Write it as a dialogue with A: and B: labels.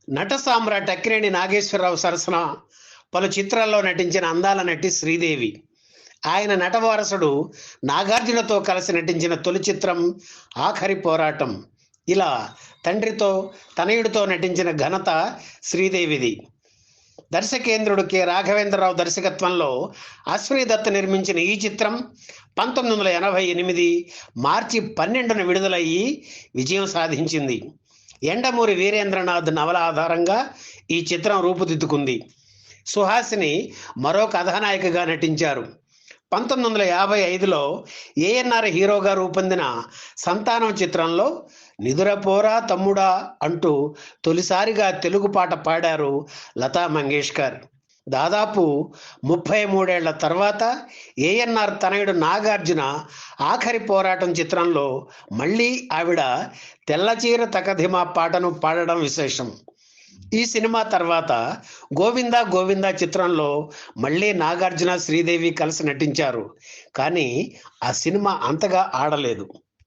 A: నట సామ్రాట్ అక్కినేని నాగేశ్వరరావు సరసన పలు చిత్రాల్లో నటించిన అందాల నటి శ్రీదేవి. ఆయన నట వారసుడు నాగార్జునతో కలిసి నటించిన తొలి చిత్రం ఆఖరి పోరాటం. ఇలా తండ్రితో తనయుడితో నటించిన ఘనత శ్రీదేవిది. దర్శకేంద్రుడు కె రాఘవేంద్రరావు దర్శకత్వంలో అశ్విని దత్ నిర్మించిన ఈ చిత్రం 1988 మార్చి 12న విడుదలయ్యి విజయం సాధించింది. ఎండమూరి వీరేంద్రనాథ్ నవల ఆధారంగా ఈ చిత్రం రూపుదిద్దుకుంది. సుహాసిని మరో కథానాయికగా నటించారు. 1955లో ఏఎన్ఆర్ హీరోగా రూపొందిన సంతానం చిత్రంలో నిదురపోరా తమ్ముడా అంటూ తొలిసారిగా తెలుగు పాట పాడారు లతా మంగేష్కర్. దాదాపు 33 ఏళ్ల తర్వాత ఏఎన్ఆర్ తనయుడు నాగార్జున ఆఖరి పోరాటం చిత్రంలో మళ్ళీ ఆవిడ తెల్లచీర తకధిమా పాటను పాడడం విశేషం. ఈ సినిమా తర్వాత గోవిందా గోవిందా చిత్రంలో మళ్ళీ నాగార్జున శ్రీదేవి కలిసి నటించారు. కానీ ఆ సినిమా అంతగా ఆడలేదు.